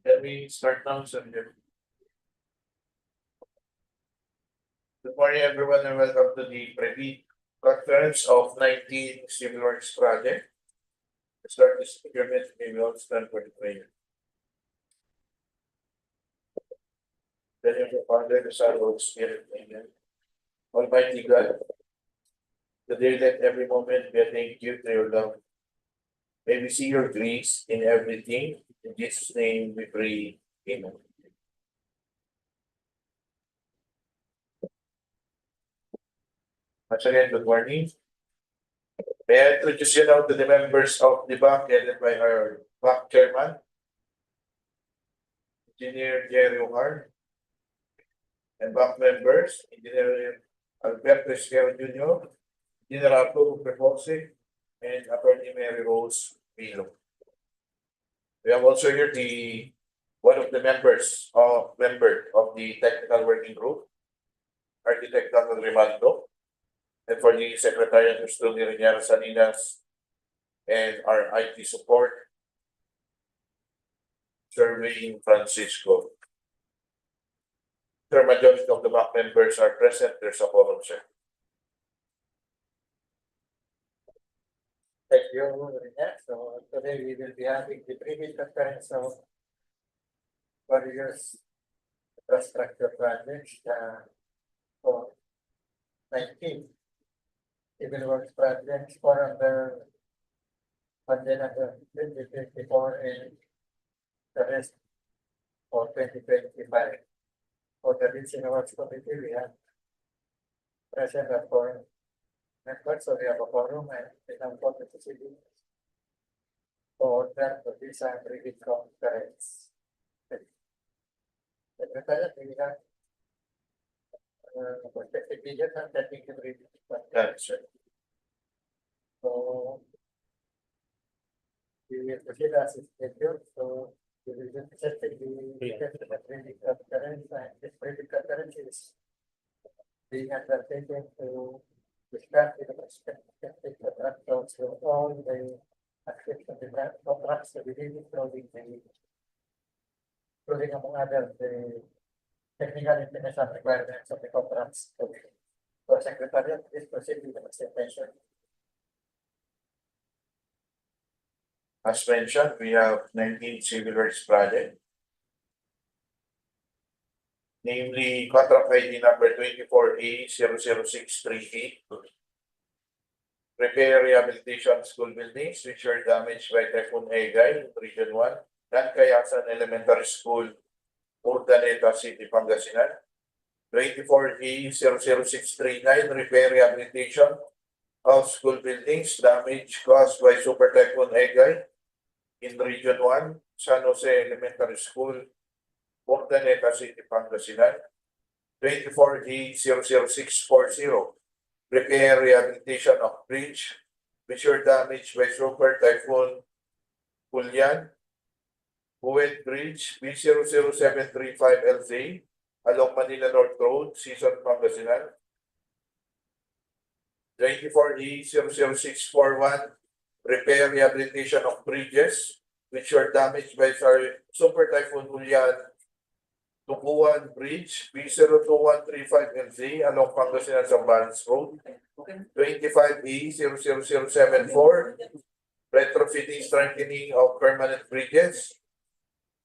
Can we start now, sir? Good morning, everyone, and welcome to the conference of 19 civil works project. To start this procurement, maybe I'll stand for the prayer. Then the Father, the Son, and the Holy Spirit. Amen. Almighty God, today let every moment be a thank you to your love. May we see your grace in everything. In Jesus' name we pray. Amen. Once again, good morning. May I introduce you now to the members of the bank headed by our bank chairman, Engineer Jerry O'Hare, and bank members, Engineer Alberto Esquero Jr., Engineer Arturo Prefoxe, and Attorney Mary Rose Milo. We have also here one of the members of the technical working group, Architect Donald Rimaldo, and for the Secretariat, Mr. Niriñana Salinas, and our IT support, Surveying Francisco. The majority of the bank members are present. There's a quorum, sir. Thank you, Rina. So today we will be having the previous conference of various infrastructure projects for 19 civil works projects for under funded under 2024 and the rest for 2025. For the Regional Works Committee, we have present at 4 members, so we have a forum and we have 40 proceedings for that, for this previous conference. Secretariat, we have perspective videos and technical review. That's right. So we will proceed as scheduled. So we will just set the previous conference, and this previous conference is being undertaken to discuss with the perspective contractors to all the aspects of the contracts that we did, including among others the technical and financial requirements of the contracts. So Secretariat, please proceed with the presentation. As mentioned, we have 19 civil works projects, namely contract ID number 24A00638, repair rehabilitation school buildings which were damaged by Typhoon EGAY in Region 1, Nancayasan Elementary School, Urdaneta City, Pangasinan. 24A00639, repair rehabilitation of school buildings damage caused by Super Typhoon EGAY in Region 1, San Jose Elementary School, Urdaneta City, Pangasinan. 24A00640, repair rehabilitation of bridge which were damaged by Super Typhoon JULIAN, Bued Bridge, B00735LZ, along Manila North Rd, Sison, Pangasinan. 24A00641, repair rehabilitation of bridges which were damaged by Super Typhoon JULIAN, Tobuan Bridge, B02135LZ, along Pangasinan-Zambales Rd. 25A00074, retrofitting strengthening of permanent bridges,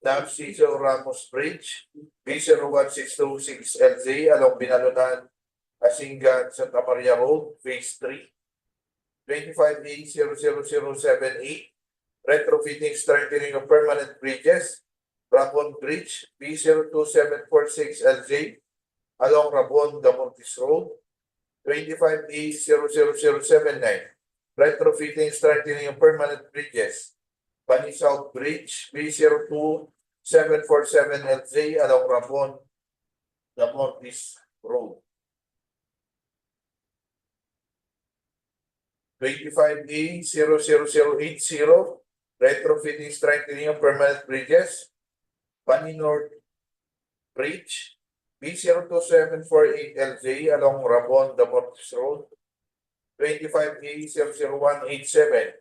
Narciso Ramos Bridge, B01626LZ, along Binalonan-Asingan-Santa Rd, Phase 3. 25A00078, retrofitting strengthening of permanent bridges, Rabon Bridge, B02746LZ, along Rabon-Damontis Road. 25A00079, retrofitting strengthening of permanent bridges, Bani South Bridge, B02747LZ, along Rabon-Damontis Road. 25A00080, retrofitting strengthening of permanent bridges, Bani North Bridge, B02748LZ, along Rabon-Damontis Road. 25A00187,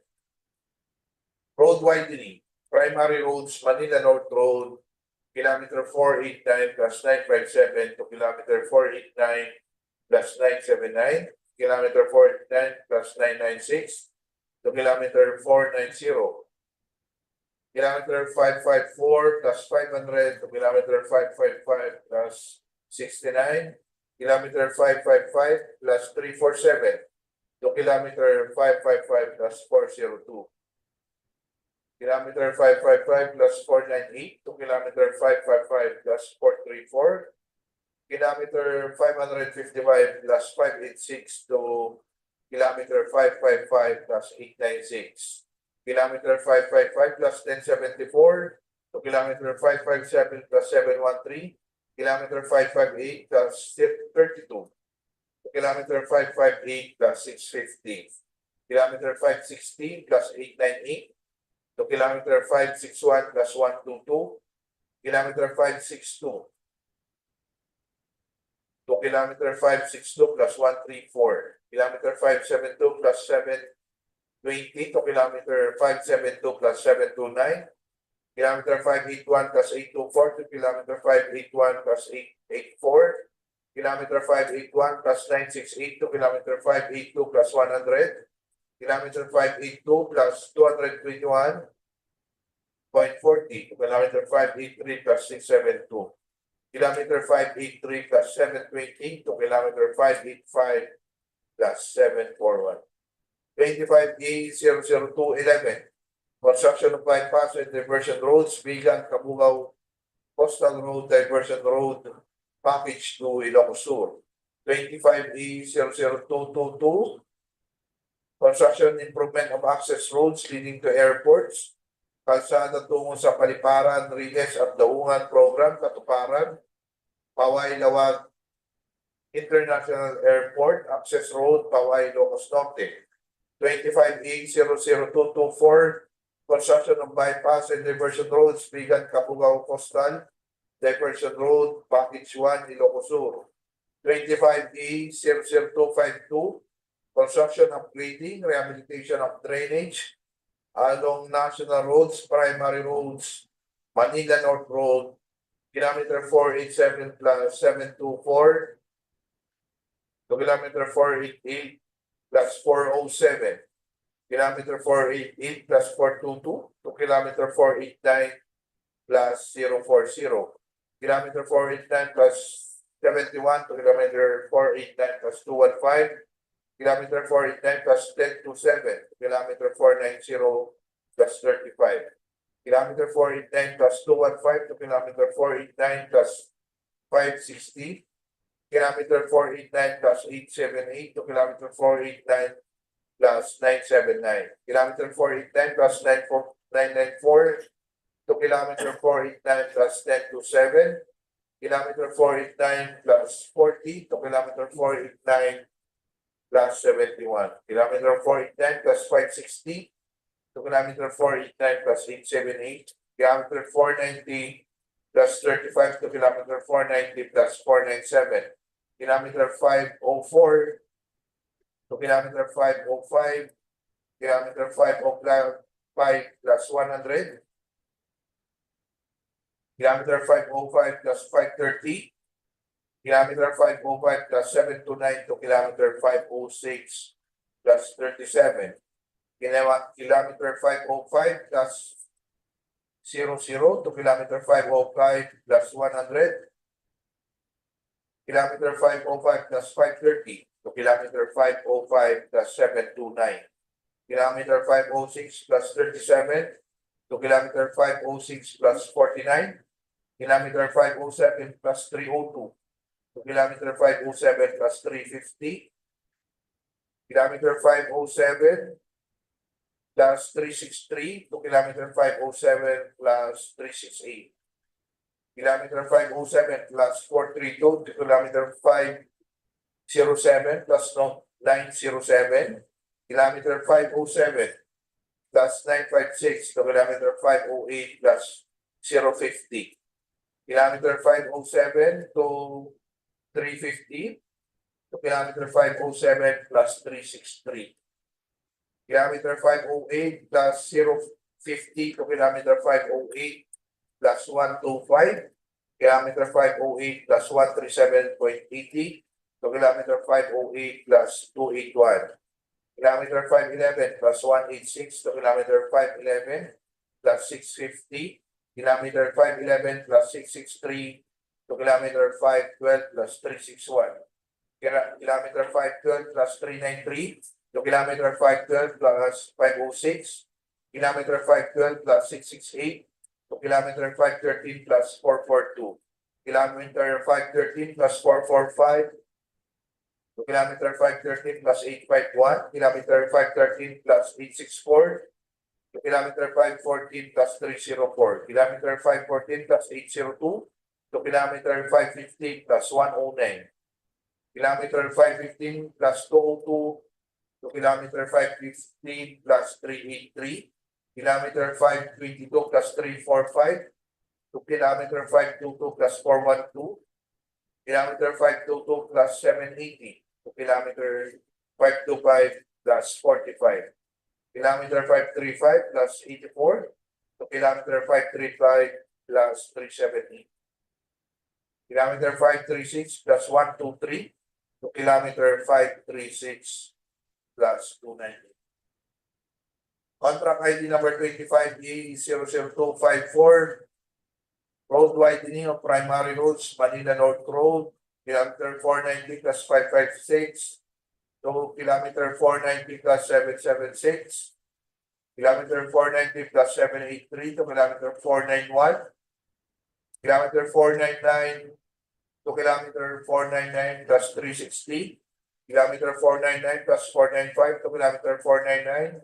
road widening, primary roads, Manila North Rd, kilometer 489 plus 957 to kilometer 489 plus 979, kilometer 489 plus 996 to kilometer 490, kilometer 554 plus 500 to kilometer 555 plus 69, kilometer 555 plus 347 to kilometer 555 plus 402. Kilometer 555 plus 498 to kilometer 555 plus 434. Kilometer 555 plus 586 to kilometer 555 plus 896. Kilometer 555 plus 1074 to kilometer 557 plus 713. Kilometer 558 plus 32 to kilometer 558 plus 650. Kilometer 560 plus 898 to kilometer 561 plus 122. Kilometer 562 to kilometer 562 plus 134. Kilometer 572 plus 720 to kilometer 572 plus 729. Kilometer 581 plus 824 to kilometer 581 plus 884. Kilometer 581 plus 968 to kilometer 582 plus 100. Kilometer 582 plus 221.40 to kilometer 583 plus 672. Kilometer 583 plus 720 to kilometer 585 plus 741. 25E00211. Construction of bypass and diversion roads, Bigan, Cabugao, Coastal Road, Diversion Road, Package to Ilocos Sur. 25E00222. Construction improvement of access roads leading to airports, kalsada tungo sa Paliparan, Riles at Daungan Program, Katuparan, Paway Lawag International Airport, Access Road, Paway, Ilocos Norte. 25E00224, construction of bypass and diversion roads, Bigan, Cabugao Coastal, Diversion Road, Package 1, Ilocos Sur. 25E00252, construction upgrading, rehabilitation of drainage along national roads, primary roads, Manila North Rd, kilometer 487 plus 724 to kilometer 488 plus 407, kilometer 488 plus 422 to kilometer 489 plus 040, kilometer 489 plus 71 to kilometer 489 plus 215, kilometer 489 plus 1027, kilometer 490 plus 35, kilometer 489 plus 215 to kilometer 489 plus 560, kilometer 489 plus 878 to kilometer 489 plus 979, kilometer 489 plus 994 to kilometer 489 plus 1027, kilometer 489 plus 40 to kilometer 489 plus 71, kilometer 489 plus 560 to kilometer 489 plus 878, kilometer 490 plus 35 to kilometer 490 plus 497, kilometer 504 to kilometer 505, kilometer 505 plus 100, kilometer 505 plus 530, kilometer 505 plus 729 to kilometer 506 plus 37, kilometer 505 plus 00 to kilometer 505 plus 100, kilometer 505 plus 530 to kilometer 505 plus 729, kilometer 506 plus 37 to kilometer 506 plus 49, kilometer 507 plus 302 to kilometer 507 plus 350, kilometer 507 plus 363 to kilometer 507 plus 368, kilometer 507 plus 432 to kilometer 507 plus 907, kilometer 507 plus 956 to kilometer 508 plus 050, kilometer 507 to 350 to kilometer 507 plus 363, kilometer 508 plus 050 to kilometer 508 plus 125, kilometer 508 plus 137.80 to kilometer 508 plus 281. Kilometer 511 plus 186 to kilometer 511 plus 650. Kilometer 511 plus 663 to kilometer 512 plus 361. Kilometer 512 plus 393 to kilometer 512 plus 506. Kilometer 512 plus 668 to kilometer 513 plus 442. Kilometer 513 plus 445 to kilometer 513 plus 851, kilometer 513 plus 864, to kilometer 514 plus 304, kilometer 514 plus 802, to kilometer 515 plus 109, kilometer 515 plus 202, to kilometer 515 plus 383, kilometer 522 plus 345, to kilometer 522 plus 412, kilometer 522 plus 780, to kilometer 525 plus 45, kilometer 535 plus 84, to kilometer 535 plus 370, kilometer 536 plus 123, to kilometer 536 plus 290. Contract ID number 25A00254, road widening of primary roads, Manila North Rd, kilometer 490 plus 556 to kilometer 490 plus 776, kilometer 490 plus 783 to kilometer 491, kilometer 499 to kilometer 499 plus 360, kilometer 499 plus 495 to kilometer 499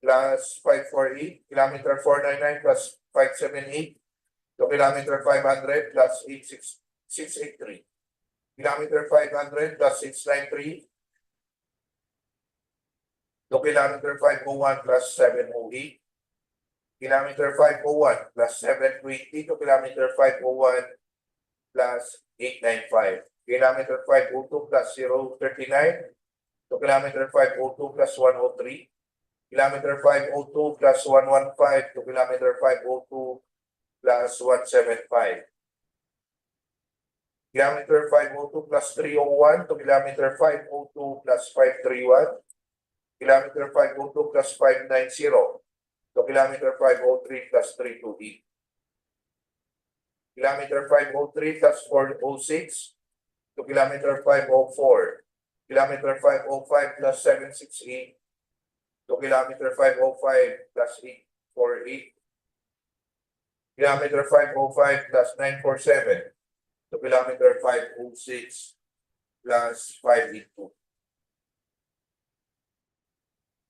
plus 548, kilometer 499 plus 578 to kilometer 500 plus 683, kilometer 500 plus 693 to kilometer 501 plus 708, kilometer 501 plus 720 to kilometer 501 plus 895, kilometer 502 plus 039 to kilometer 502 plus 103, kilometer 502 plus 115 to kilometer 502 plus 175. Kilometer 502 plus 301 to kilometer 502 plus 531. Kilometer 502 plus 590 to kilometer 503 plus 328. Kilometer 503 plus 406 to kilometer 504. Kilometer 505 plus 768 to kilometer 505 plus 848. Kilometer 505 plus 947 to kilometer 506 plus 582.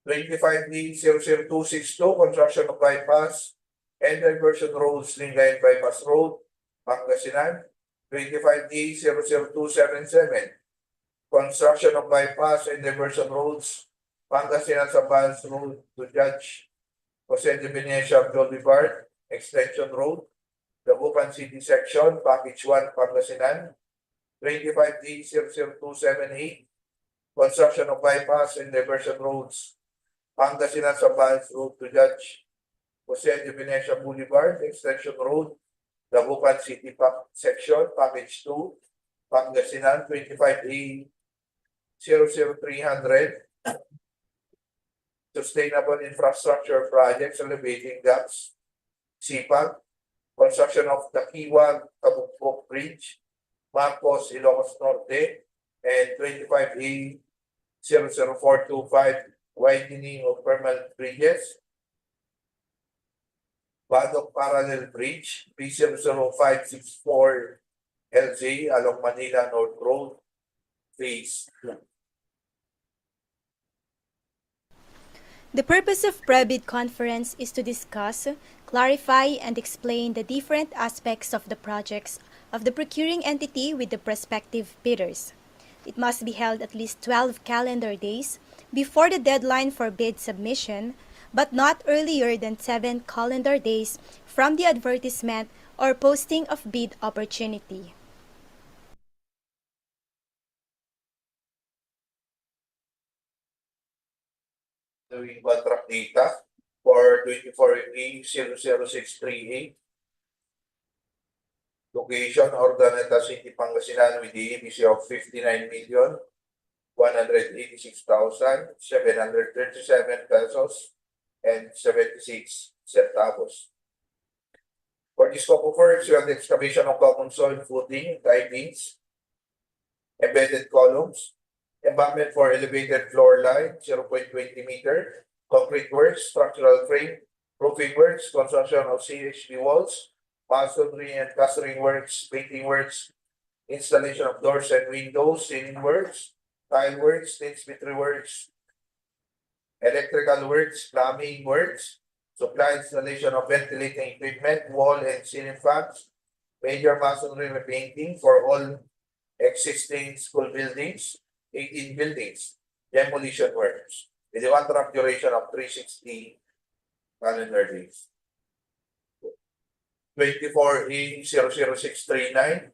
25D00262, construction of bypass and diversion roads, Lingayen Bypass Road, Pangasinan. 25D00277, construction of bypass and diversion roads, Pangasinan-Zambales Rd to Judge Jose de Bued Br, Extension Road, Dagupan City Section, Package 1, Pangasinan. 25D00278, construction of bypass and diversion roads, Pangasinan-Zambales Rd to Judge Jose de Bued, Extension Road, Dagupan City Section, Package 2, Pangasinan. 25A00300, Sustainable Infrastructure Projects, Elevating Gaps, SIPAG, construction of the Bued Bridge, Marcos, Ilocos Norte, and 25A00425, widening of permanent bridges, Badok Parallel Bridge, B00564 LJ along Manila North Rd, Phase 2. The purpose of Bued Conference is to discuss, clarify, and explain the different aspects of the projects of the procuring entity with the prospective bidders. It must be held at least 12 calendar days before the deadline for bid submission, but not earlier than 7 calendar days from the advertisement or posting of bid opportunity. Doing contract data for 24A00638, Location, Urdaneta City, Pangasinan with the EBC of 59,186,737 pesos and 76 centavos. For the scope of works, we have the excavation of common soil footing, tie-beams, embedded columns, embankment for elevated floor line, 0.20 meter, concrete works, structural frame, roofing works, construction of CHP walls, masonry and plastering works, painting works, installation of doors and windows, ceiling works, tile works, smithy works, electrical works, plumbing works, supply installation of ventilating equipment, wall and ceiling fans, major masonry repainting for all existing school buildings, 18 buildings, demolition works, with a contract duration of 360 calendar days. 24E00639,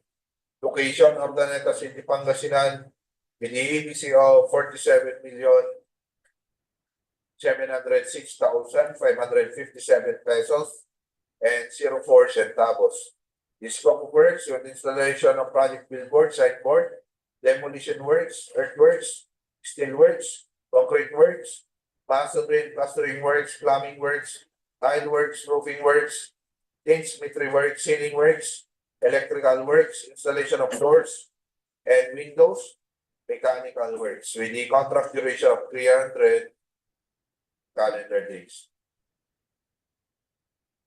location Urdaneta City, Pangasinan, with the EBC of 47,706,557 pesos and 04 centavos. The scope of works with installation of project billboard, sideboard, demolition works, earthworks, steel works, concrete works, masonry and plastering works, plumbing works, tile works, roofing works, smithy works, ceiling works, electrical works, installation of doors and windows, mechanical works, with the contract duration of 300 calendar days.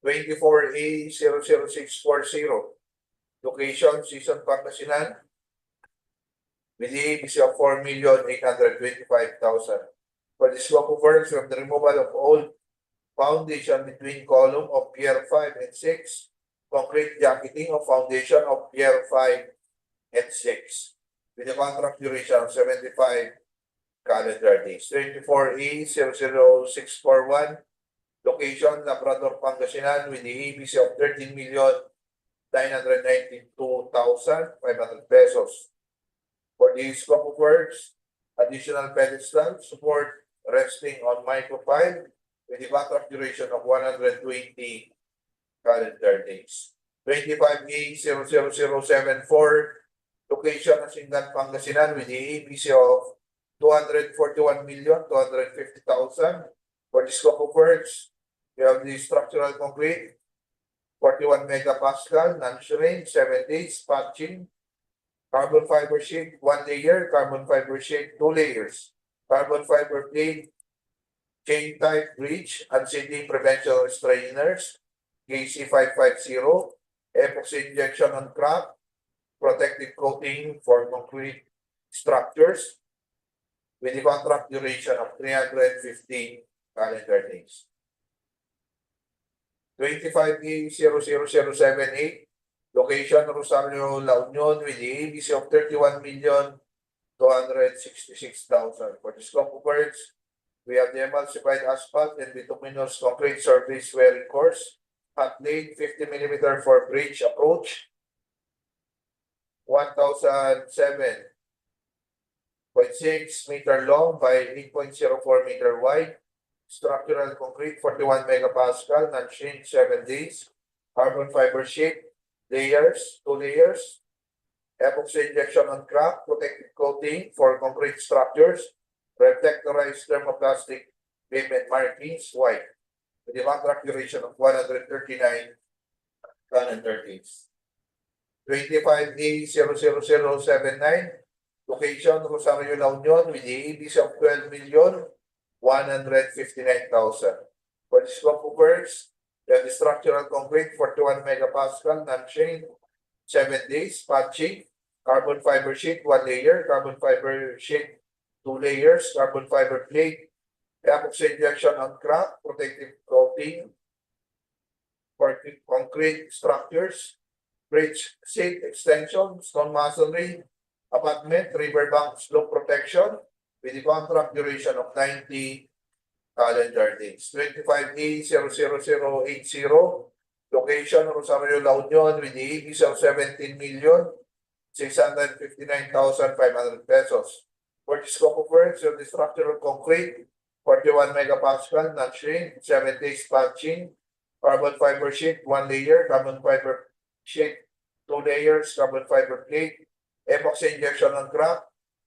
24A00640, location Sison, Pangasinan, with the EBC of 4,825,000. For the scope of works from the removal of old foundation between column of pier 5 and 6, concrete jacketing of foundation of pier 5 and 6, with a contract duration of 75 calendar days. 24A00641, location Labrador, Pangasinan, with the EBC of 13,992,500 pesos. For the scope of works, additional pedestal support resting on micropile with a contract duration of 120 calendar days. 25A00074, location Asingan, Pangasinan, with the EBC of 241,250,000. For the scope of works, we have the structural concrete, 41 megapascal, non-shrink, 7 days, patching, carbon fiber sheet, 1 layer, carbon fiber sheet, 2 layers, carbon fiber plate, chain type bridge, unseating prevention strainers, KC550, epoxy injection on crack, protective coating for concrete structures, with a contract duration of 315 calendar days. 25A00078, location Rosario, La Union, with the EBC of 31,266,000. For the scope of works, we have the emulsified asphalt and bituminous concrete surface wearing course, hot laid 50 mm for bridge approach, 1,007.6 meter long by 8.04 meter wide, structural concrete 41 megapascal, non-shrink 7 days, carbon fiber sheet, layers, 2 layers, epoxy injection on crack, protective coating for concrete structures, reflectorized thermoplastic pavement markings, white, with a contract duration of 139 calendar days. 25A00079, location Rosario, La Union, with the EBC of 12,159,000. For the scope of works, we have the structural concrete 41 megapascal, non-shrink, 7 days, patching, carbon fiber sheet, 1 layer, carbon fiber sheet, 2 layers, carbon fiber plate, epoxy injection on crack, protective coating for concrete structures, bridge seat extension, stone masonry, abutment, riverbank slope protection, with a contract duration of 90 calendar days. 25A00080, location Rosario, La Union, with the EBC of 17,659,500 pesos. For the scope of works of the structural concrete, 41 megapascal, non-shrink, 7 days patching, carbon fiber sheet, 1 layer, carbon fiber sheet, 2 layers carbon fiber plate, epoxy injection on crack,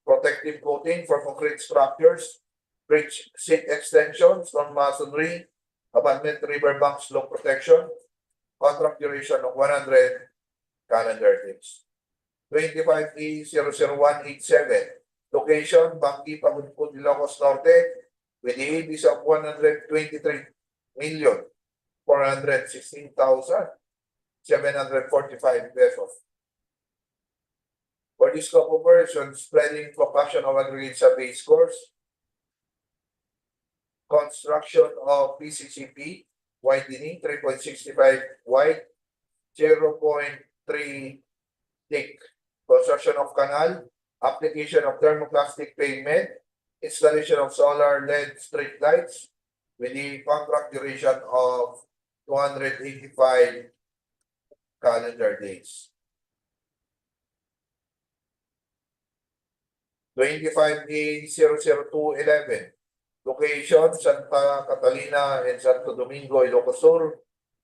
protective coating for concrete structures, bridge seat extension, stone masonry, abutment riverbank slope protection, contract duration of 100 calendar days. 25E00187, location, Bangki, Pagudpud, Ilocos Norte, with the ABs of 123,416,745 pesos. For this scope of work, spreading compaction of aggregates sa base course, construction of PCCP, widening 3.65 wide, 0.3 thick, construction of canal, application of thermoplastic pavement, installation of solar LED street lights with the contract duration of 285 calendar days. 25A00211, location Santa Catalina and Santo Domingo, Ilocos Sur,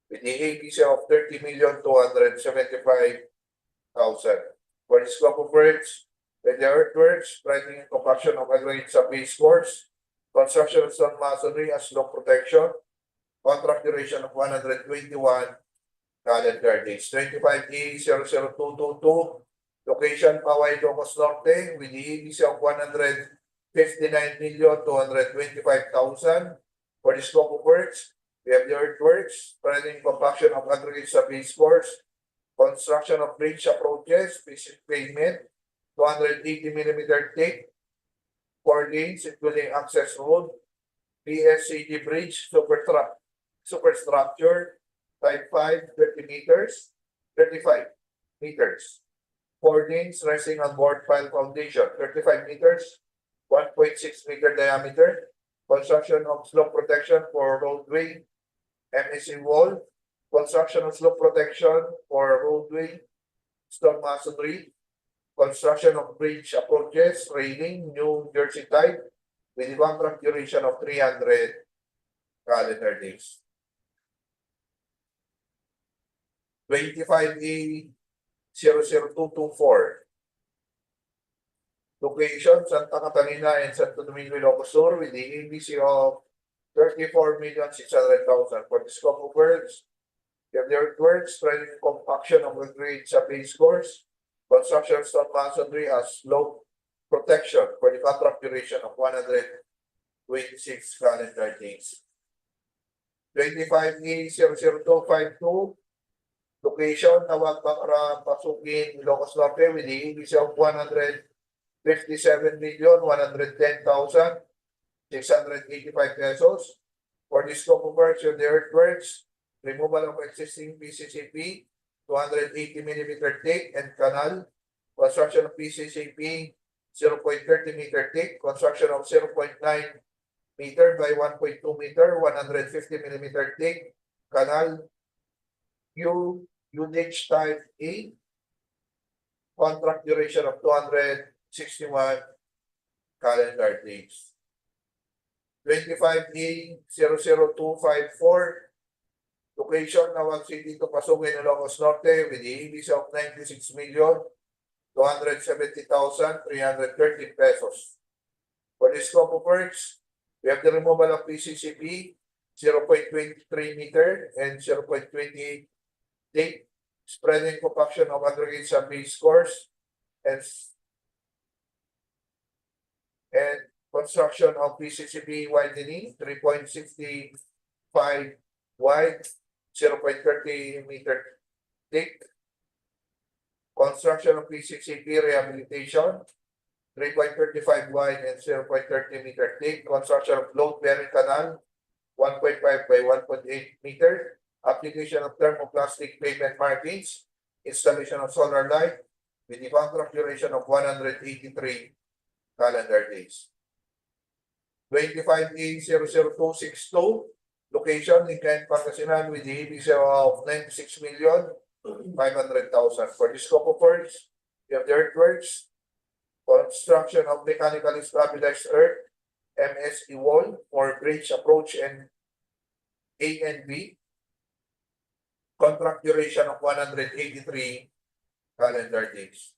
with the APC of 30,275,000. For the scope of works, with the earthworks, spreading and compaction of aggregates sa base course, construction of stone masonry as slope protection, contract duration of 121 calendar days. 25A00222, location Paway, Ilocos Norte, with the APC of 159,225,000. For the scope of works, we have the earthworks, spreading compaction of aggregates sa base course, construction of bridge approaches, basic pavement, 280mm thick, 4 lanes including access road, PSCG bridge, superstructure, type 5, 30 meters, 35 meters. 4 lanes resting on board pile foundation, 35 meters, 1.6 meter diameter. Construction of slope protection for roadway, MSC wall, construction of slope protection for roadway, stone masonry, construction of bridge approaches, railing, New Jersey type, with a contract duration of 300 calendar days. 25A00224, location Santa Catalina and Santo Domingo, Ilocos Sur, with the ABC of 34,600,000. For the scope of works, we have the earthworks, spreading compaction of the grade sa base course, construction of stone masonry as slope protection for the contract duration of 126 calendar days. 25A00252, location Tawag Bakra, Pasukin, Ilocos Norte, with the ABC of 157,110,685 pesos. For the scope of works, the earthworks, removal of existing PCCP, 280mm thick and canal, construction of PCCP 0.30 meter thick, construction of 0.9 meter by 1.2 meter, 150mm thick canal, UNH type A, contract duration of 261 calendar days. 25A00254, location Nawag City to Pasugin, Ilocos Norte, with the ABC of 96,270,330 pesos. For the scope of works, we have the removal of PCCP 0.23 meter and 0.28 thick, spreading compaction of aggregates sa base course, and construction of PCCP widening 3.65 wide, 0.30 meter thick, construction of PCCP rehabilitation 3.35 wide and 0.30 meter thick, construction of load-bearing canal 1.5 by 1.8 meter, application of thermoplastic pavement markings, installation of solar light with the contract duration of 183 calendar days. 25A00262, location Lincoln, Pangasinan, with the ABC of 96,500,000. For the scope of works, we have the earthworks, construction of mechanically stabilized earth, MSE wall for bridge approach and A and B, contract duration of 183 calendar days.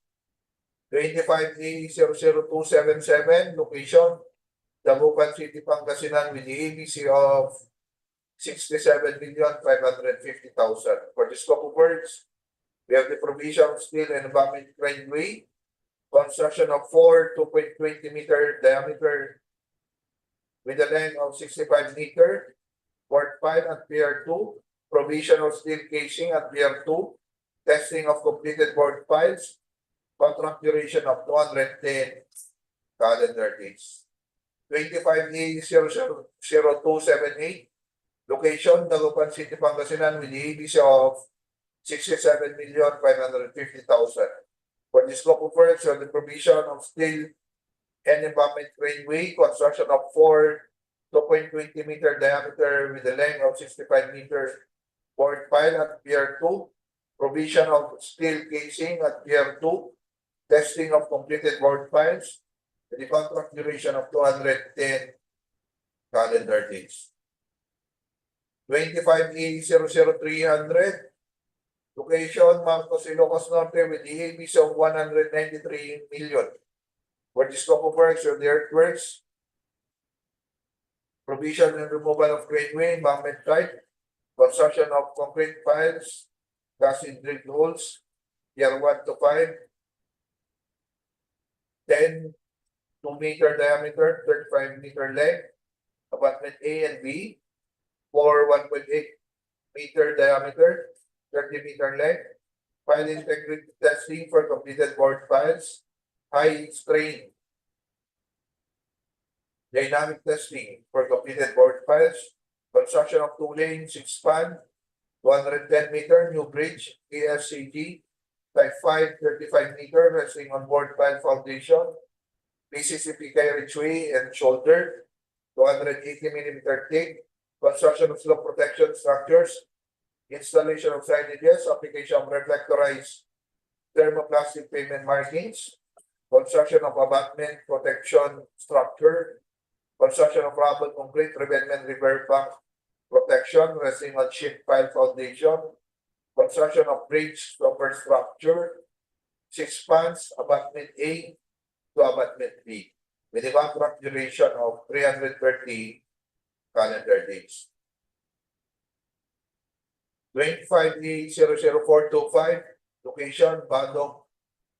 25A00277, location, Tobuan City, Pangasinan, with the ABC of 67,550,000. For the scope of works, we have the provision of steel and environment railway, construction of 4 2.20 meter diameter with a length of 65 meter, port 5 at Pier 2, provision of steel casing at Pier 2, testing of completed board piles, contract duration of 210 calendar days. 25A00278, location, Dagupan City, Pangasinan, with the ABC of 67,550,000. For the scope of works, the provision of steel and embankment railway, construction of 4 2.20 meter diameter with a length of 65 meters, board pile at Pier 2, provision of steel casing at Pier 2, testing of completed board piles, with the contract duration of 210 calendar days. 25A00300, location, Marcos, Ilocos Norte, with the ABC of 193 million. For the scope of works or the earthworks, provision and removal of gradeway, embankment type, construction of concrete piles, gas and drill holes, Pier 1 to 5, 10 2-meter diameter, 35 meter length, abutment A and B, for 1.8 meter diameter, 30 meter length, pile integrity testing for completed board piles, high strain dynamic testing for completed board piles, construction of 2 lane, 6 span, 210 meter new bridge, ASCG, type 5, 35 meter, resting on board pile foundation, PCCP carriageway and shoulder, 280 millimeter thick, construction of slope protection structures, installation of signages, application of reflectorized thermoplastic pavement markings, construction of abutment protection structure, construction of rubble concrete revetment river bank protection resting on sheet pile foundation, construction of bridge superstructure, 6 spans, abutment A to abutment B, with a contract duration of 330 calendar days. 25A00425, location, Badong,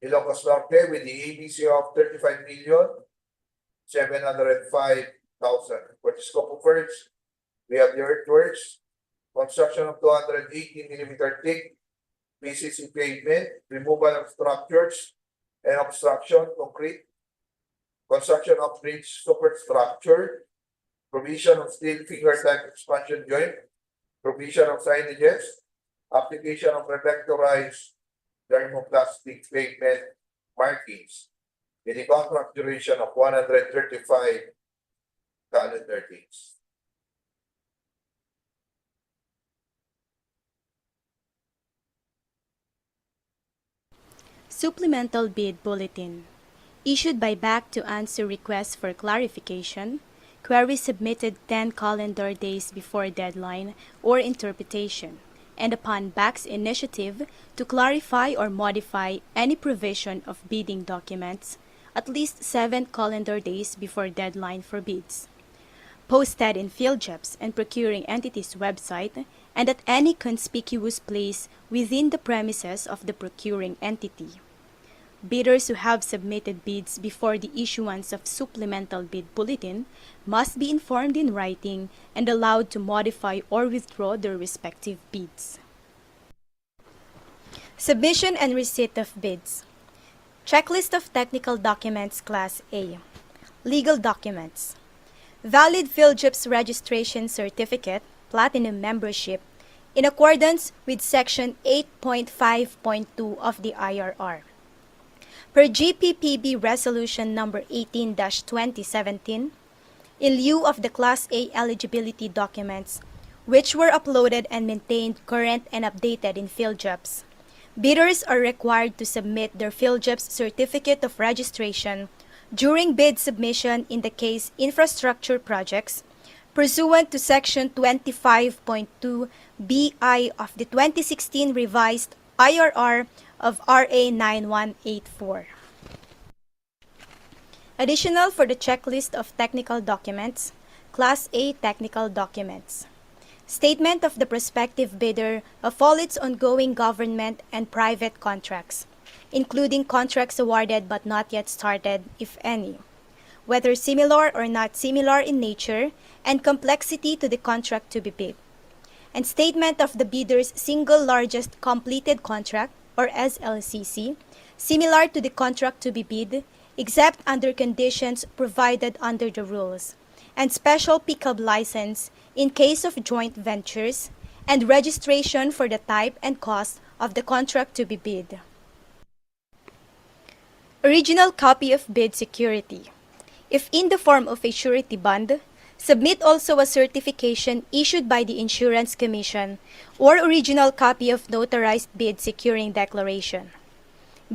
Ilocos Norte, with the ABC of 35,705,000. For the scope of works, we have the earthworks, construction of 280 millimeter thick PCC pavement, removal of structures and obstruction, concrete, construction of bridge superstructure, provision of steel finger type expansion joint, provision of signages, application of reflectorized thermoplastic pavement markings, with a contract duration of 135 calendar days. Supplemental Bid Bulletin issued by BAC to answer requests for clarification, queries submitted 10 calendar days before deadline or interpretation, and upon BAC's initiative to clarify or modify any provision of bidding documents at least 7 calendar days before deadline for bids. Posted in PhilJEP's and procuring entity's website and at any conspicuous place within the premises of the procuring entity. Bidders who have submitted bids before the issuance of supplemental bid bulletin must be informed in writing and allowed to modify or withdraw their respective bids. Submission and receipt of bids. Checklist of technical documents Class A. Legal documents. Valid PhilJEP's registration certificate, Platinum membership, in accordance with Section 8.5.2 of the IRR. Per GPPB Resolution Number 18-2017, in lieu of the Class A eligibility documents, which were uploaded and maintained current and updated in PhilJEP's, bidders are required to submit their PhilJEP's certificate of registration during bid submission in the case infrastructure projects, pursuant to Section 25.2 BI of the 2016 revised IRR of RA 9184. Additional for the checklist of technical documents, Class A technical documents. Statement of the prospective bidder of all its ongoing government and private contracts, including contracts awarded but not yet started, if any, whether similar or not similar in nature and complexity to the contract to be bid. And statement of the bidder's single largest completed contract, or SLCC, similar to the contract to be bid, except under conditions provided under the rules, and special pickup license in case of joint ventures, and registration for the type and cost of the contract to be bid. Original copy of bid security. If in the form of a surety bond, submit also a certification issued by the Insurance Commission or original copy of notarized bid securing declaration.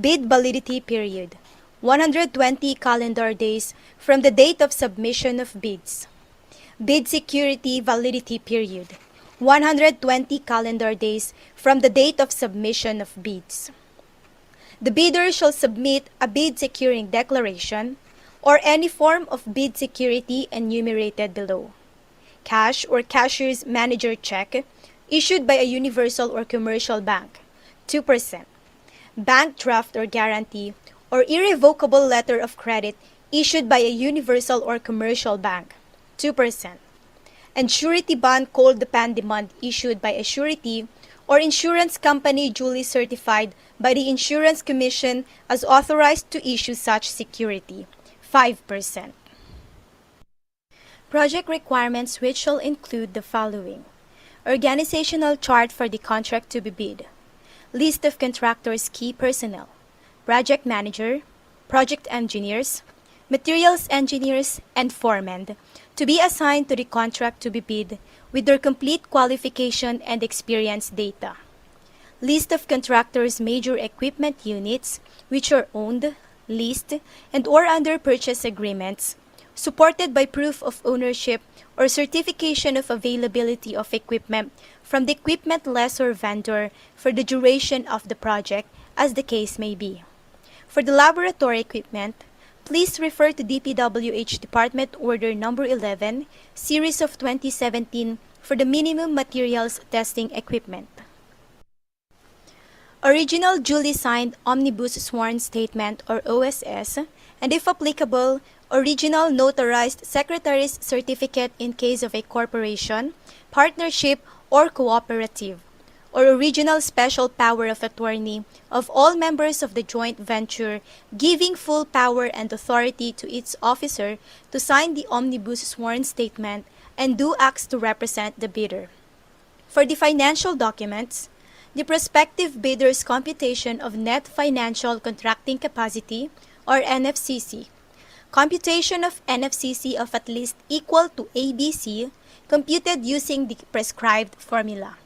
Bid validity period, 120 calendar days from the date of submission of bids. Bid security validity period, 120 calendar days from the date of submission of bids. The bidder shall submit a bid securing declaration or any form of bid security enumerated below. Cash or cashier's manager check issued by a universal or commercial bank, 2%. Bank draft or guarantee or irrevocable letter of credit issued by a universal or commercial bank, 2%. And surety bond called upon demand issued by a surety or insurance company duly certified by the Insurance Commission as authorized to issue such security, 5%. Project requirements which shall include the following: organizational chart for the contract to be bid, list of contractors' key personnel, project manager, project engineers, materials engineers, and foremen to be assigned to the contract to be bid with their complete qualification and experience data. List of contractors' major equipment units which are owned, leased, and or under purchase agreements, supported by proof of ownership or certification of availability of equipment from the equipment lessor vendor for the duration of the project, as the case may be. For the laboratory equipment, please refer to DPWH Department Order No. 11, Series of 2017 for the minimum materials testing equipment. Original duly signed Omnibus Sworn Statement or OSS, and if applicable, original notarized Secretary's Certificate in case of a corporation, partnership, or cooperative, or original special power of attorney of all members of the joint venture, giving full power and authority to its officer to sign the Omnibus Sworn Statement and do acts to represent the bidder. For the financial documents, the prospective bidder's computation of net financial contracting capacity, or NFCC, computation of NFCC of at least equal to ABC, computed using the prescribed formula.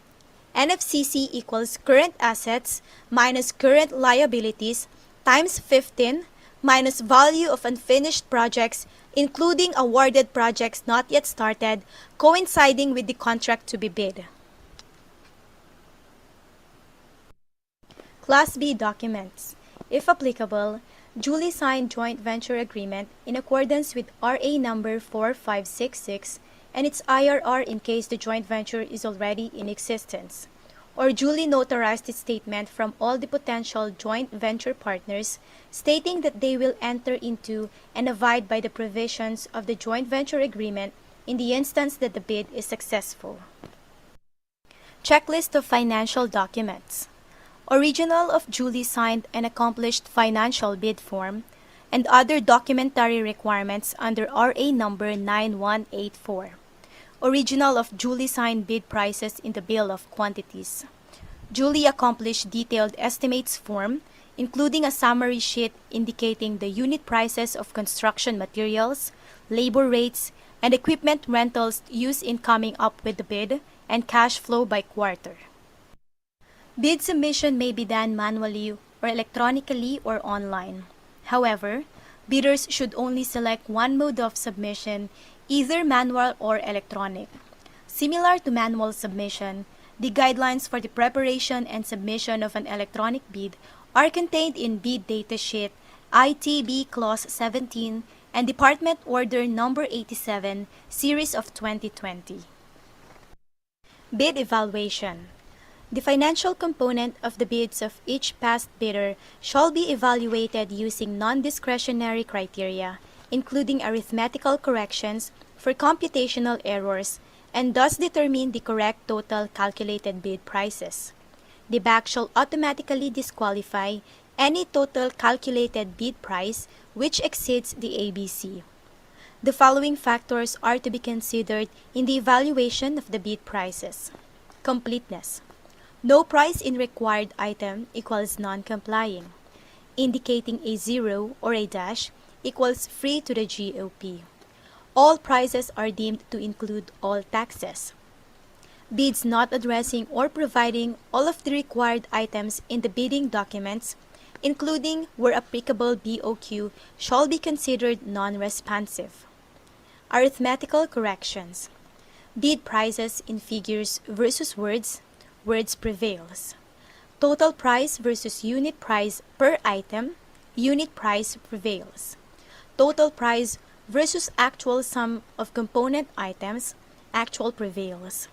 NFCC equals current assets minus current liabilities times 15 minus value of unfinished projects, including awarded projects not yet started, coinciding with the contract to be bid. Class B documents, if applicable, duly signed joint venture agreement in accordance with RA number 4566 and its IRR in case the joint venture is already in existence, or duly notarized statement from all the potential joint venture partners stating that they will enter into and abide by the provisions of the joint venture agreement in the instance that the bid is successful. Checklist of financial documents. Original of duly signed and accomplished financial bid form, and other documentary requirements under RA number 9184. Original of duly signed bid prices in the bill of quantities. Duly accomplished detailed estimates form, including a summary sheet indicating the unit prices of construction materials, labor rates, and equipment rentals used in coming up with the bid, and cash flow by quarter. Bid submission may be done manually or electronically or online. However, bidders should only select one mode of submission, either manual or electronic. Similar to manual submission, the guidelines for the preparation and submission of an electronic bid are contained in Bid Datasheet ITB Clause 17 and Department Order Number 87, Series of 2020. Bid Evaluation. The financial component of the bids of each past bidder shall be evaluated using non-discretionary criteria, including arithmetical corrections for computational errors, and thus determine the correct total calculated bid prices. The BAC shall automatically disqualify any total calculated bid price which exceeds the ABC. The following factors are to be considered in the evaluation of the bid prices. Completeness. No price in required item equals non-complying. Indicating a zero or a dash equals free to the GOP. All prices are deemed to include all taxes. Bids not addressing or providing all of the required items in the bidding documents, including where applicable BOQ, shall be considered non-responsive. Arithmetical corrections. Bid prices in figures versus words, words prevails. Total price versus unit price per item, unit price prevails. Total price versus actual sum of component items, actual prevails.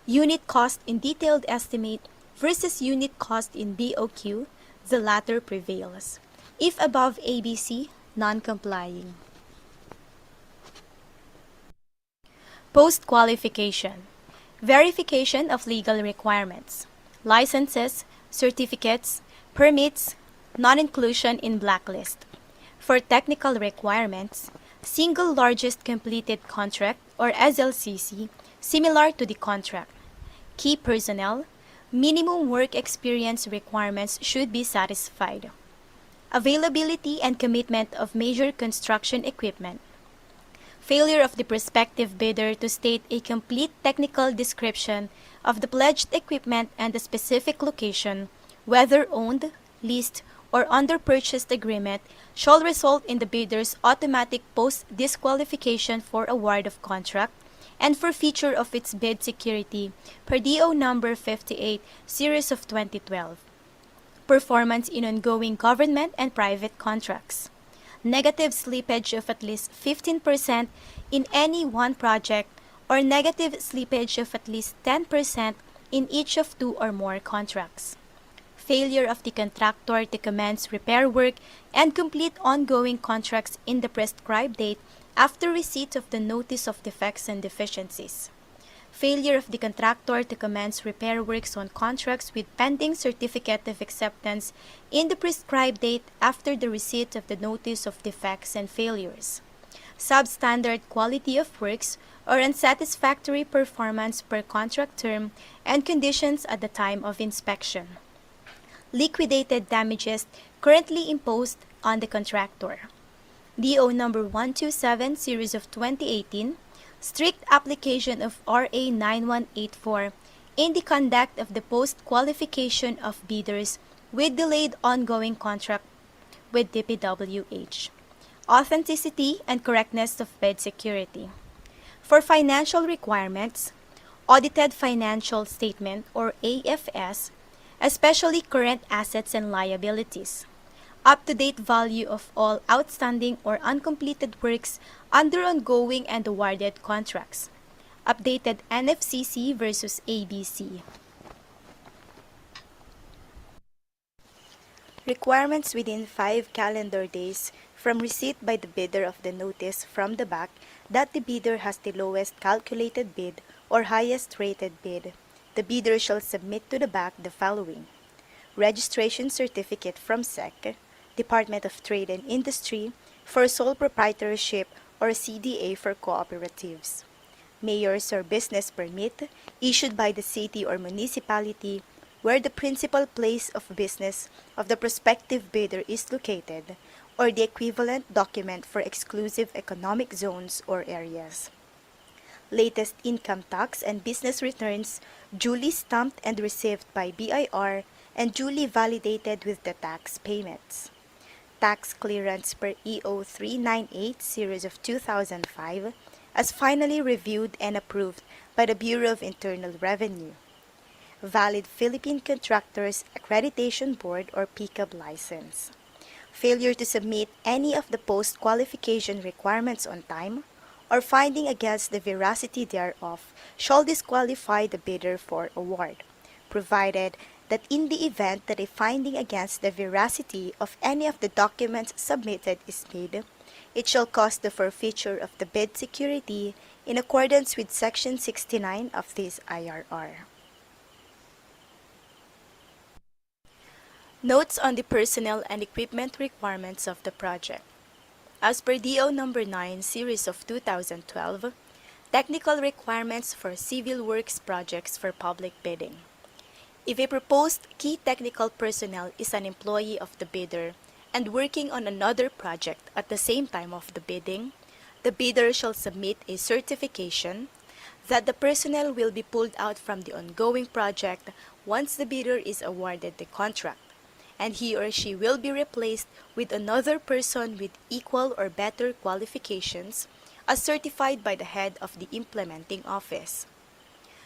Unit cost in detailed estimate versus unit cost in BOQ, the latter prevails. If above ABC, non-complying. Post-qualification. Verification of legal requirements. Licenses, certificates, permits, non-inclusion in blacklist. For technical requirements, single largest completed contract or SLCC, similar to the contract. Key personnel, minimum work experience requirements should be satisfied. Availability and commitment of major construction equipment. Failure of the prospective bidder to state a complete technical description of the pledged equipment and the specific location, whether owned, leased, or under purchased agreement, shall result in the bidder's automatic post-disqualification for award of contract and forfeiture of its bid security per DO number 58, series of 2012. Performance in ongoing government and private contracts. Negative slippage of at least 15% in any one project or negative slippage of at least 10% in each of two or more contracts. Failure of the contractor to commence repair work and complete ongoing contracts in the prescribed date after receipt of the notice of defects and deficiencies. Failure of the contractor to commence repair works on contracts with pending certificate of acceptance in the prescribed date after the receipt of the notice of defects and failures. Substandard quality of works or unsatisfactory performance per contract term and conditions at the time of inspection. Liquidated damages currently imposed on the contractor. DO number 127, series of 2018, strict application of RA 9184 in the conduct of the post-qualification of bidders with delayed ongoing contract with DPWH. Authenticity and correctness of bid security. For financial requirements, audited financial statement or AFS, especially current assets and liabilities. Up-to-date value of all outstanding or uncompleted works under ongoing and awarded contracts. Updated NFCC versus ABC. Requirements within 5 calendar days from receipt by the bidder of the notice from the BAC that the bidder has the lowest calculated bid or highest rated bid. The bidder shall submit to the BAC the following: registration certificate from SEC, Department of Trade and Industry, for sole proprietorship or CDA for cooperatives. Mayor's or business permit issued by the city or municipality where the principal place of business of the prospective bidder is located, or the equivalent document for exclusive economic zones or areas. Latest income tax and business returns duly stamped and received by BIR and duly validated with the tax payments. Tax clearance per EO 398 series of 2005 as finally reviewed and approved by the Bureau of Internal Revenue. valid Philippine Contractors Accreditation Board or PCAB license. Failure to submit any of the post-qualification requirements on time, or finding against the veracity thereof shall disqualify the bidder for award, provided that in the event that a finding against the veracity of any of the documents submitted is made, it shall cause the forfeiture of the bid security in accordance with Section 69 of this IRR. Notes on the personnel and equipment requirements of the project. As per DO number 9 series of 2012, technical requirements for civil works projects for public bidding. If a proposed key technical personnel is an employee of the bidder and working on another project at the same time of the bidding, the bidder shall submit a certification that the personnel will be pulled out from the ongoing project once the bidder is awarded the contract, and he or she will be replaced with another person with equal or better qualifications as certified by the head of the implementing office.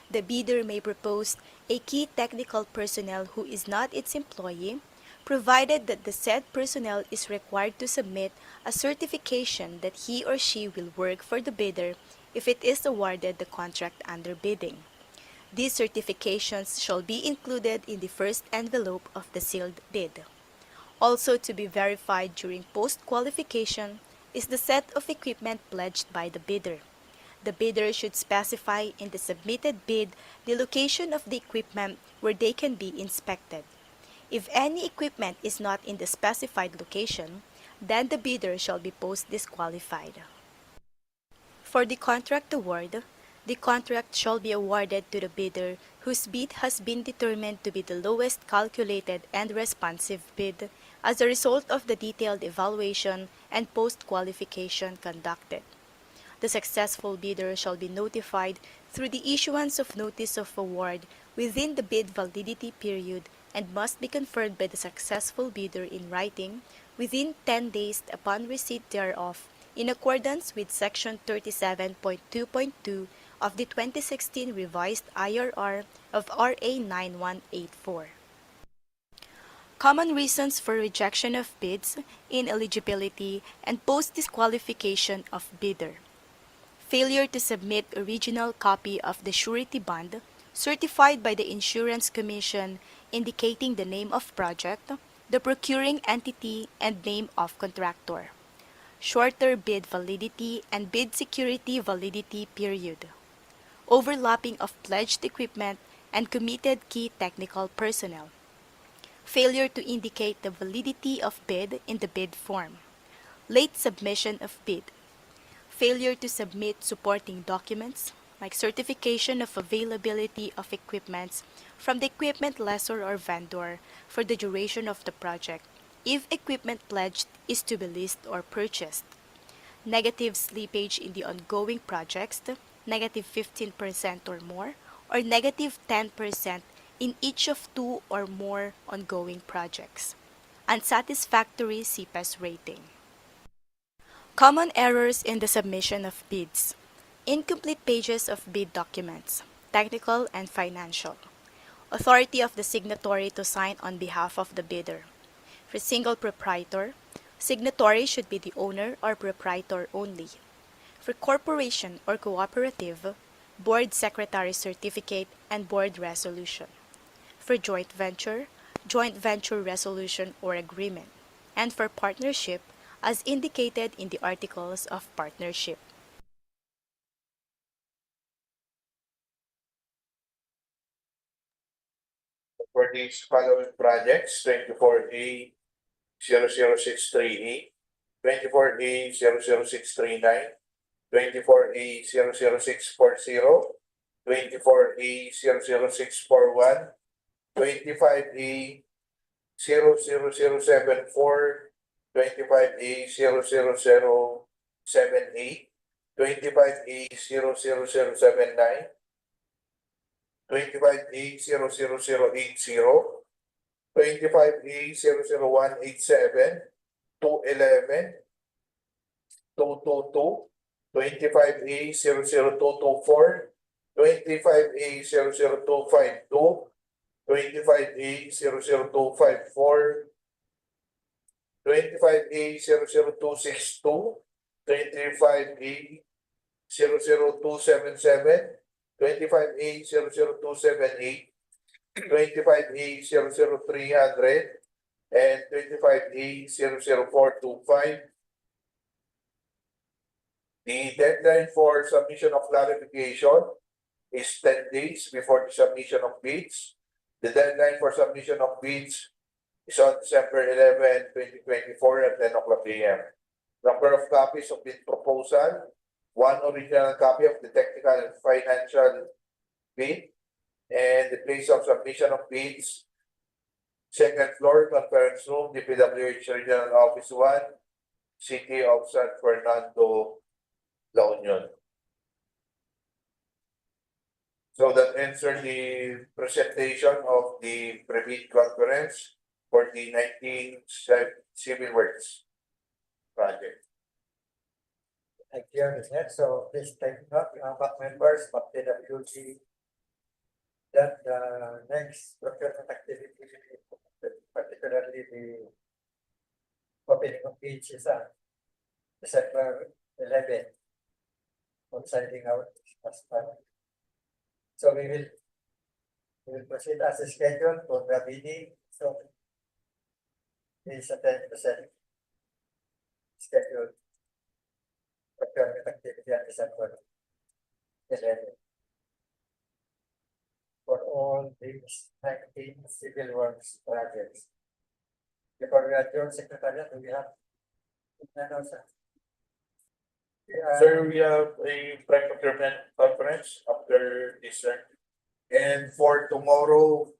The bidder may propose a key technical personnel who is not its employee, provided that the said personnel is required to submit a certification that he or she will work for the bidder if it is awarded the contract under bidding. These certifications shall be included in the first envelope of the sealed bid. Also to be verified during post-qualification is the set of equipment pledged by the bidder. The bidder should specify in the submitted bid the location of the equipment where they can be inspected. If any equipment is not in the specified location, then the bidder shall be post-disqualified. For the contract award, the contract shall be awarded to the bidder whose bid has been determined to be the lowest calculated and responsive bid as a result of the detailed evaluation and post-qualification conducted. The successful bidder shall be notified through the issuance of notice of award within the bid validity period and must be confirmed by the successful bidder in writing within 10 days upon receipt thereof, in accordance with Section 37.2.2 of the 2016 revised IRR of RA 9184. Common reasons for rejection of bids, ineligibility, and post-disqualification of bidder. Failure to submit original copy of the surety bond certified by the Insurance Commission indicating the name of project, the procuring entity, and name of contractor. Shorter bid validity and bid security validity period. Overlapping of pledged equipment and committed key technical personnel. Failure to indicate the validity of bid in the bid form. Late submission of bid. Failure to submit supporting documents like certification of availability of equipments from the equipment lessor or vendor for the duration of the project if equipment pledged is to be leased or purchased. Negative slippage in the ongoing projects, negative 15% or more, or negative 10% in each of 2 or more ongoing projects. Unsatisfactory CPAS rating. Common errors in the submission of bids. Incomplete pages of bid documents, technical and financial. Authority of the signatory to sign on behalf of the bidder. For single proprietor, signatory should be the owner or proprietor only. For corporation or cooperative, board secretary certificate and board resolution. For joint venture resolution or agreement. And for partnership, as indicated in the articles of partnership. For these following projects, 24A 00638, 24A 00639, 24A 00640, 24A 00641, 25A 00074, 25A 00078, 25A 00079, 25A 00080, 25A 00187, 211, 222, 25A 00224, 25A 00252, 25A00254, 25A00262, 25A00277, 25A00278, 25A00300, and 25A00425. The deadline for submission of clarification is 10 days before the submission of bids. The deadline for submission of bids is on December 11, 2024 at 10 o'clock a.m. Number of copies of bid proposal, one original copy of the technical and financial bid, and the place of submission of bids, second floor, conference room, DPWH Regional Office 1, City of San Fernando, La Union. So that answered the presentation of the pre-bid conference for the 19 civil works project. Thank you, Mr. So please take note, back members, of DPWH, that the next procurement activity, particularly the opening of bids, is December 11, on signing out as part. So we will proceed as scheduled for the bidding. So is a 10% scheduled procurement activity at December 11 for all these 19 civil works projects. Before we adjourn, Secretariat, do we have? Sir, we have a pre-procurement conference after this, sir. And for tomorrow,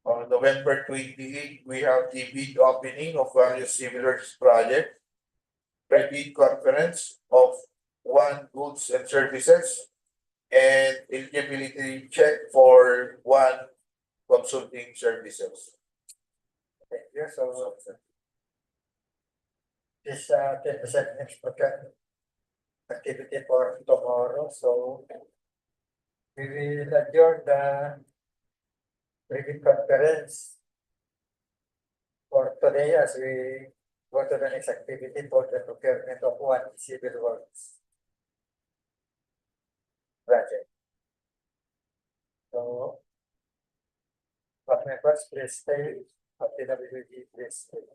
on November 28, we have the bid opening of various civil works project, pre-bid conference of one goods and services, and eligibility check for one consulting services. Thank you. So this 10% next procurement activity for tomorrow. So we will adjourn the pre-bid conference for today as we go to the next activity for the procurement of one civil works project. So, members, please stay. DPWH, please stay.